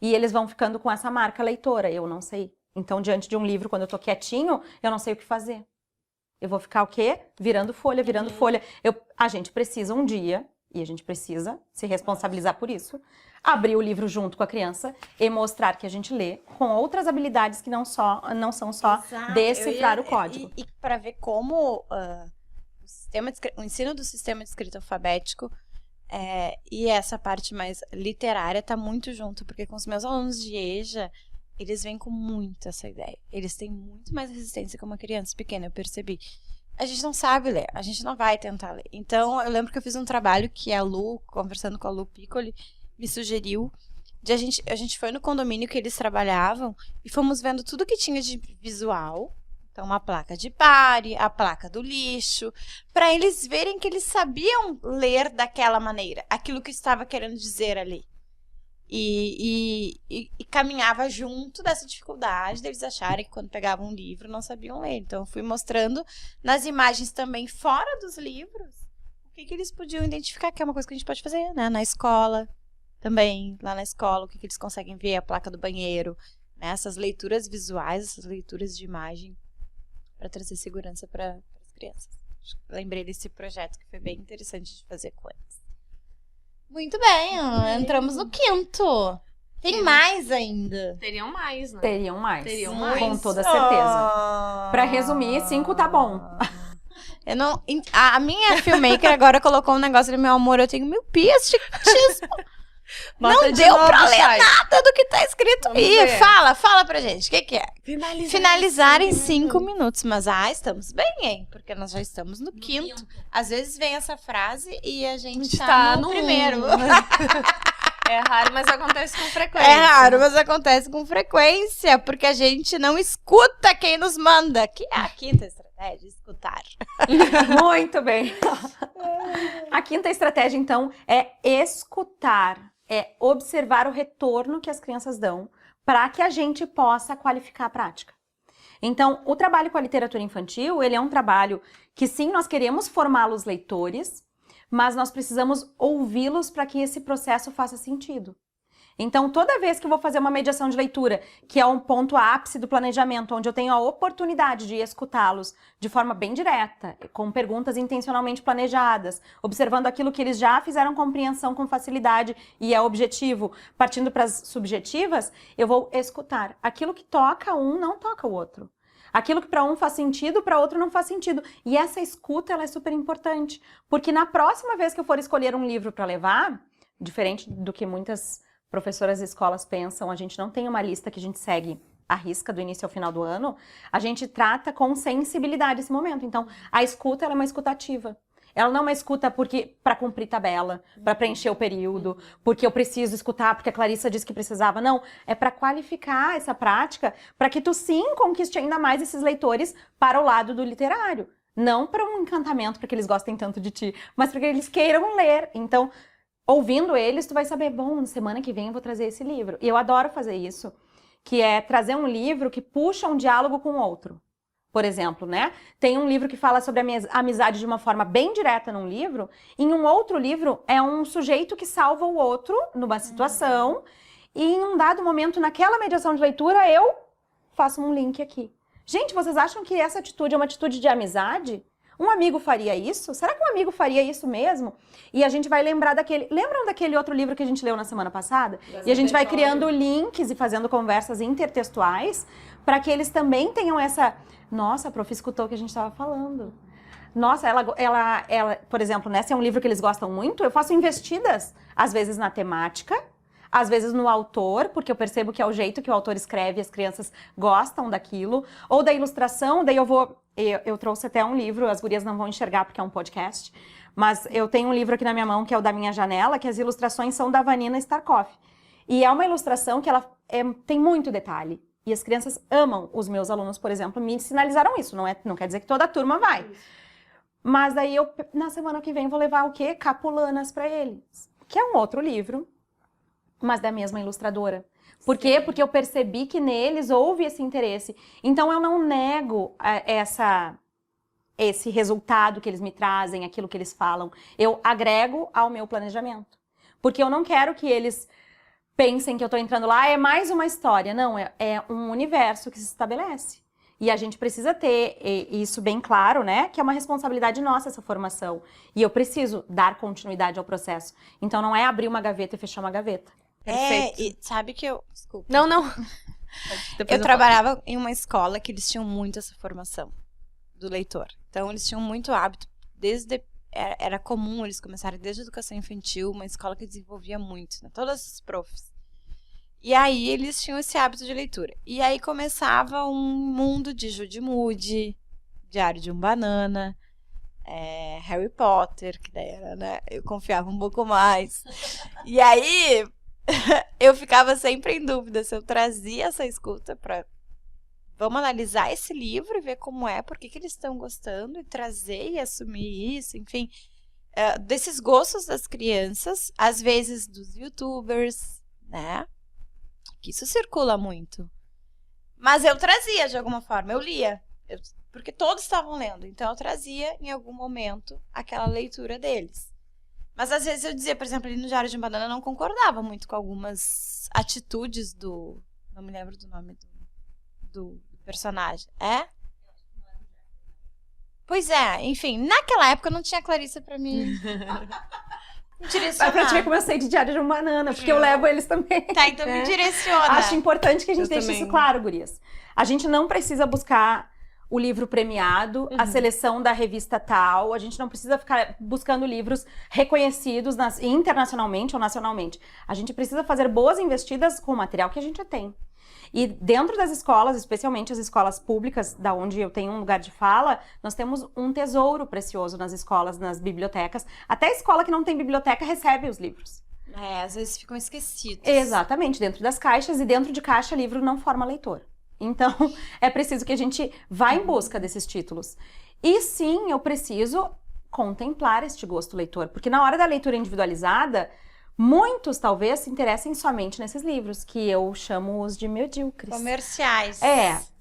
E eles vão ficando com essa marca leitora, eu não sei. Então, diante de um livro, quando eu tô quietinho, eu não sei o que fazer. Eu vou ficar o quê? Virando folha, virando folha. A gente precisa um dia e a gente precisa se responsabilizar por isso, abrir o livro junto com a criança e mostrar que a gente lê com outras habilidades que não são só Exato. decifrar o código. E para ver como o ensino do sistema de escrita alfabético e essa parte mais literária tá muito junto, porque com os meus alunos de EJA, eles vêm com muito essa ideia. Eles têm muito mais resistência que uma criança pequena, eu percebi. A gente não sabe ler, a gente não vai tentar ler. Então, eu lembro que eu fiz um trabalho que a Lu, conversando com a Lu Piccoli, me sugeriu. A gente foi no condomínio que eles trabalhavam e fomos vendo tudo que tinha de visual. Então, uma placa de pare, a placa do lixo, para eles verem que eles sabiam ler daquela maneira, aquilo que estava querendo dizer ali. E caminhava junto dessa dificuldade deles acharem que quando pegavam um livro não sabiam ler. Então, eu fui mostrando nas imagens também fora dos livros o que eles podiam identificar, que é uma coisa que a gente pode fazer, né? Na escola também, lá na escola, o que eles conseguem ver, a placa do banheiro, né? Essas leituras visuais, essas leituras de imagem, para trazer segurança para as crianças. Lembrei desse projeto que foi bem interessante de fazer com eles. Muito bem, entramos no 5º. Tem mais ainda. Teriam mais, né? Teriam mais. Teriam mais. Com toda certeza. Pra resumir, 5 tá bom. Eu não, a minha filmmaker agora colocou um negócio ali, meu amor, eu tenho miopia, astigmatismo. Não deu pra ler nada do que tá escrito aí. Fala pra gente, o que é? Finalizar em 5 minutos. Mas, estamos bem, hein? Porque nós já estamos no 5º. Às vezes vem essa frase e a gente tá no primeiro. É raro, mas acontece com frequência. É raro, mas acontece com frequência, porque a gente não escuta quem nos manda. Que é a 5ª estratégia, escutar. Muito bem. A 5ª estratégia, então, é escutar. É observar o retorno que as crianças dão para que a gente possa qualificar a prática. Então, o trabalho com a literatura infantil, ele é um trabalho que sim, nós queremos formá-los leitores, mas nós precisamos ouvi-los para que esse processo faça sentido. Então, toda vez que eu vou fazer uma mediação de leitura, que é um ponto ápice do planejamento, onde eu tenho a oportunidade de escutá-los de forma bem direta, com perguntas intencionalmente planejadas, observando aquilo que eles já fizeram compreensão com facilidade e é objetivo, partindo para as subjetivas, eu vou escutar. Aquilo que toca um, não toca o outro. Aquilo que para um faz sentido, para outro não faz sentido. E essa escuta, ela é super importante, porque na próxima vez que eu for escolher um livro para levar, diferente do que muitas professoras e escolas pensam, a gente não tem uma lista que a gente segue à risca do início ao final do ano, a gente trata com sensibilidade esse momento. Então, a escuta, ela é uma escuta ativa. Ela não é uma escuta para cumprir tabela, para preencher o período, porque eu preciso escutar, porque a Clarissa disse que precisava. Não, é para qualificar essa prática, para que tu sim conquiste ainda mais esses leitores para o lado do literário. Não para um encantamento, para que eles gostem tanto de ti, mas para que eles queiram ler. Então, ouvindo eles, tu vai saber, bom, semana que vem eu vou trazer esse livro. E eu adoro fazer isso, que é trazer um livro que puxa um diálogo com o outro. Por exemplo, né? Tem um livro que fala sobre a amizade de uma forma bem direta num livro, e em um outro livro é um sujeito que salva o outro numa situação, e em um dado momento, naquela mediação de leitura, eu faço um link aqui. Gente, vocês acham que essa atitude é uma atitude de amizade? Um amigo faria isso? Será que um amigo faria isso mesmo? E a gente vai lembrar daquele... Lembram daquele outro livro que a gente leu na semana passada? E a gente vai criando links e fazendo conversas intertextuais para que eles também tenham essa... Nossa, a prof escutou o que a gente estava falando. Nossa, ela, por exemplo, né, se é um livro que eles gostam muito, eu faço investidas, às vezes na temática, às vezes no autor, porque eu percebo que é o jeito que o autor escreve e as crianças gostam daquilo, ou da ilustração, daí eu trouxe até um livro, as gurias não vão enxergar porque é um podcast, mas eu tenho um livro aqui na minha mão que é o Da Minha Janela, que as ilustrações são da Vanina Starkoff. E é uma ilustração que ela tem muito detalhe. E as crianças amam. Os meus alunos, por exemplo, me sinalizaram isso. Não quer dizer que toda a turma vai. Mas daí eu, na semana que vem, vou levar o quê? Capulanas para eles. Que é um outro livro, mas da mesma ilustradora. Por quê? Porque eu percebi que neles houve esse interesse. Então eu não nego esse resultado que eles me trazem, aquilo que eles falam. Eu agrego ao meu planejamento. Porque eu não quero que eles pensem que eu estou entrando lá, é mais uma história. Não, é um universo que se estabelece. E a gente precisa ter isso bem claro, né? Que é uma responsabilidade nossa essa formação. E eu preciso dar continuidade ao processo. Então não é abrir uma gaveta e fechar uma gaveta. Perfeito. E sabe que eu... Desculpa. Não. Eu trabalhava em uma escola que eles tinham muito essa formação do leitor. Então, eles tinham muito hábito. Era comum eles começarem desde a educação infantil, uma escola que desenvolvia muito, né? Todas as profs. E aí, eles tinham esse hábito de leitura. E aí, começava um mundo de Judy Moody, Diário de um Banana, Harry Potter, que daí era, né? Eu confiava um pouco mais. E aí, eu ficava sempre em dúvida se eu trazia essa escuta para... Vamos analisar esse livro e ver como é, por que eles estão gostando, e trazer e assumir isso, enfim. Desses gostos das crianças, às vezes dos youtubers, né? Que isso circula muito. Mas eu trazia de alguma forma, eu lia. Porque todos estavam lendo, então eu trazia em algum momento aquela leitura deles. Mas às vezes eu dizia, por exemplo, ali no Diário de um Banana, eu não concordava muito com algumas atitudes do... Não me lembro do nome do personagem. Pois é, enfim, naquela época não tinha Clarissa pra mim direcionar. Vai pra te ver como eu sei de Diário de uma Banana, porque eu levo eles também. Tá, então me direciona. Acho importante que a gente Eu deixe também. isso claro, gurias. A gente não precisa buscar o livro premiado, a seleção da revista tal, a gente não precisa ficar buscando livros reconhecidos internacionalmente ou nacionalmente. A gente precisa fazer boas investidas com o material que a gente tem. E dentro das escolas, especialmente as escolas públicas, da onde eu tenho um lugar de fala, nós temos um tesouro precioso nas escolas, nas bibliotecas. Até a escola que não tem biblioteca recebe os livros. Às vezes ficam esquecidos. Exatamente, dentro das caixas, e dentro de caixa, livro não forma leitor. Então, é preciso que a gente vá em busca desses títulos. E sim, eu preciso contemplar este gosto leitor, porque na hora da leitura individualizada, muitos talvez se interessem somente nesses livros, que eu chamo os de medíocres. Comerciais.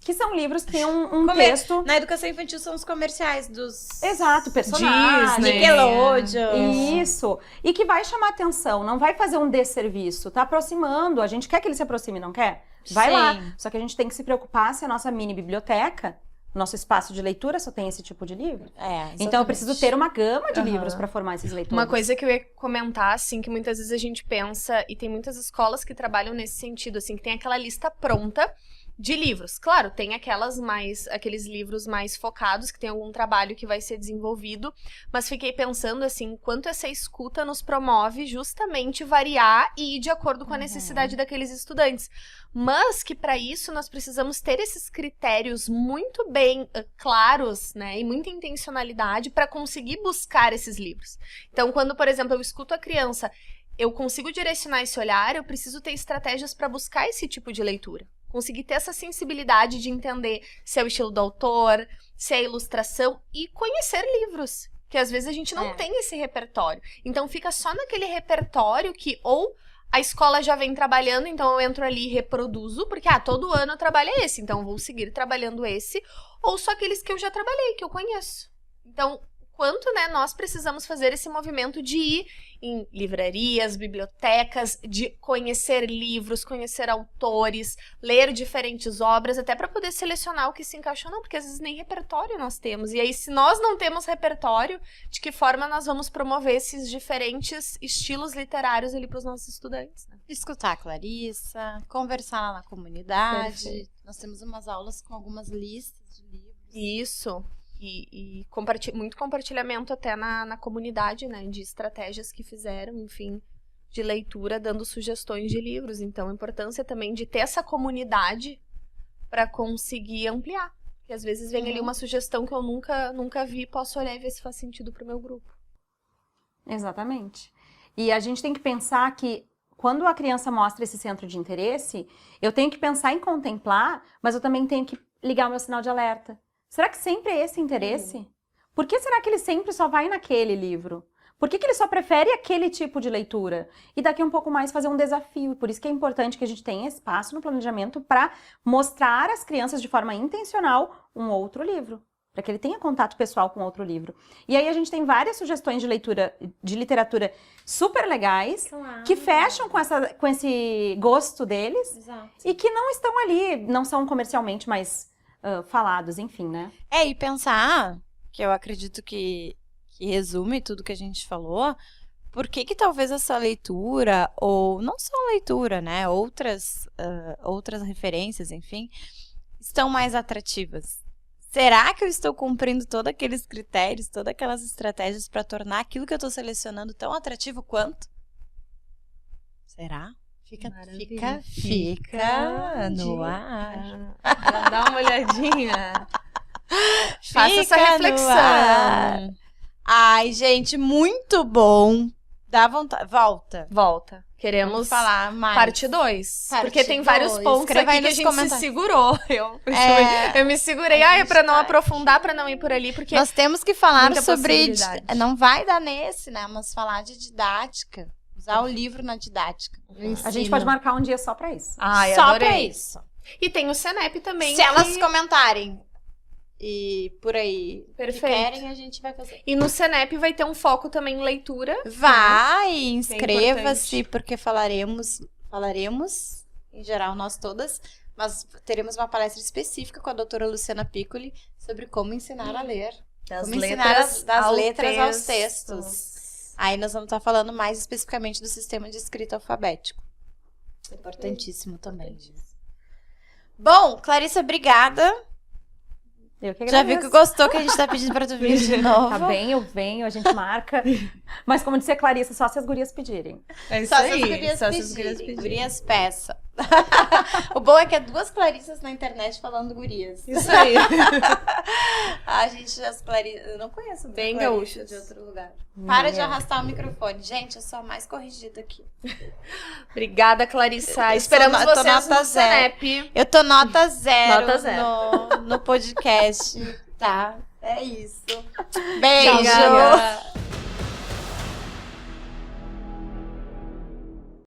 Que são livros que têm um texto... Na educação infantil são os comerciais dos... Exato, personagens. Disney. Nickelodeon. Isso. E que vai chamar atenção, não vai fazer um desserviço, tá aproximando. A gente quer que ele se aproxime, não quer? Vai Sim. lá. Só que a gente tem que se preocupar se a nossa mini biblioteca, nosso espaço de leitura só tem esse tipo de livro. Então eu preciso ter uma gama de livros para formar esses leitores. Uma coisa que eu ia comentar, assim, que muitas vezes a gente pensa, e tem muitas escolas que trabalham nesse sentido, assim, que tem aquela lista pronta de livros. Claro, tem aqueles livros mais focados, que tem algum trabalho que vai ser desenvolvido, mas fiquei pensando, assim, quanto essa escuta nos promove justamente variar e ir de acordo com a necessidade daqueles estudantes. Mas que para isso nós precisamos ter esses critérios muito bem claros, né, e muita intencionalidade para conseguir buscar esses livros. Então, quando, por exemplo, eu escuto a criança, eu consigo direcionar esse olhar, eu preciso ter estratégias para buscar esse tipo de leitura. Conseguir ter essa sensibilidade de entender se é o estilo do autor, se é a ilustração e conhecer livros, que às vezes a gente não tem esse repertório. Então fica só naquele repertório que ou a escola já vem trabalhando, então eu entro ali e reproduzo, porque todo ano eu trabalho esse, então eu vou seguir trabalhando esse, ou só aqueles que eu já trabalhei, que eu conheço. Então, quanto, né, nós precisamos fazer esse movimento de ir em livrarias, bibliotecas, de conhecer livros, conhecer autores, ler diferentes obras, até para poder selecionar o que se encaixa ou não, porque às vezes nem repertório nós temos. E aí, se nós não temos repertório, de que forma nós vamos promover esses diferentes estilos literários ali para os nossos estudantes, né? Escutar a Clarissa, conversar lá na comunidade. Perfeito. Nós temos umas aulas com algumas listas de livros. Isso. E muito compartilhamento até na comunidade, né, de estratégias que fizeram, enfim, de leitura, dando sugestões de livros. Então, a importância também de ter essa comunidade para conseguir ampliar. Porque às vezes vem ali uma sugestão que eu nunca vi, posso olhar e ver se faz sentido para o meu grupo. Exatamente. E a gente tem que pensar que quando a criança mostra esse centro de interesse, eu tenho que pensar em contemplar, mas eu também tenho que ligar o meu sinal de alerta. Será que sempre é esse interesse? Por que será que ele sempre só vai naquele livro? Por que ele só prefere aquele tipo de leitura? E daqui um pouco mais fazer um desafio. Por isso que é importante que a gente tenha espaço no planejamento para mostrar às crianças de forma intencional um outro livro. Para que ele tenha contato pessoal com outro livro. E aí a gente tem várias sugestões de literatura super legais, que fecham com esse gosto deles. Exato. E que não estão ali, não são comercialmente mais falados, enfim, né? E pensar, que eu acredito que resume tudo que a gente falou, por que talvez essa leitura, ou não só leitura, né, outras referências, enfim, estão mais atrativas. Será que eu estou cumprindo todos aqueles critérios, todas aquelas estratégias para tornar aquilo que eu estou selecionando tão atrativo quanto? Será? Fica no ar. Dá uma olhadinha. Faça essa Fica reflexão. no ar. Ai, gente, muito bom. Dá vontade. Volta. Queremos Vamos falar mais. parte 2. Parte Porque tem vários dois. pontos Escreva aqui aí que a nos gente comentários. se segurou. Eu me segurei. A gente Pra não tá aprofundar, pra não ir por ali. Porque Nós temos que falar muita sobre... possibilidade. Não vai dar nesse, né? Mas falar de didática. Usar o livro na didática. A gente pode marcar um dia só pra isso. Ai, Só adorei. pra isso. E tem o Senep também. Se elas que- comentarem e por aí que Perfeito. querem, a gente vai fazer. E no Senep vai ter um foco também em leitura. Vai, inscreva-se, importante. porque falaremos, em geral, nós todas, mas teremos uma palestra específica com a doutora Luciana Piccoli sobre como ensinar a ler. Como ensinar das letras aos textos. Aí nós vamos estar falando mais especificamente do sistema de escrita alfabético. Importantíssimo também. Bom, Clarissa, obrigada. Eu que Já agradeço. viu que gostou que a gente tá pedindo pra tu vir de novo? Tá bem, eu venho, a gente marca. Mas como disse a Clarissa, só se as gurias pedirem. É isso Só se aí. as gurias Só se as pedirem. gurias pedirem. Gurias peça. O bom é que é 2 Clarissas na internet falando gurias. Isso aí. A gente, as Clarissas... Eu não conheço Bem Clarissa gaúchas. de outro lugar. Para de eu. arrastar o microfone. Gente, eu sou a mais corrigida aqui. Obrigada, Clarissa. Eu Esperamos tô vocês nota no zero. Senep. Eu tô nota 0, Nota zero. no podcast, tá? É isso. Beijo! Obrigada.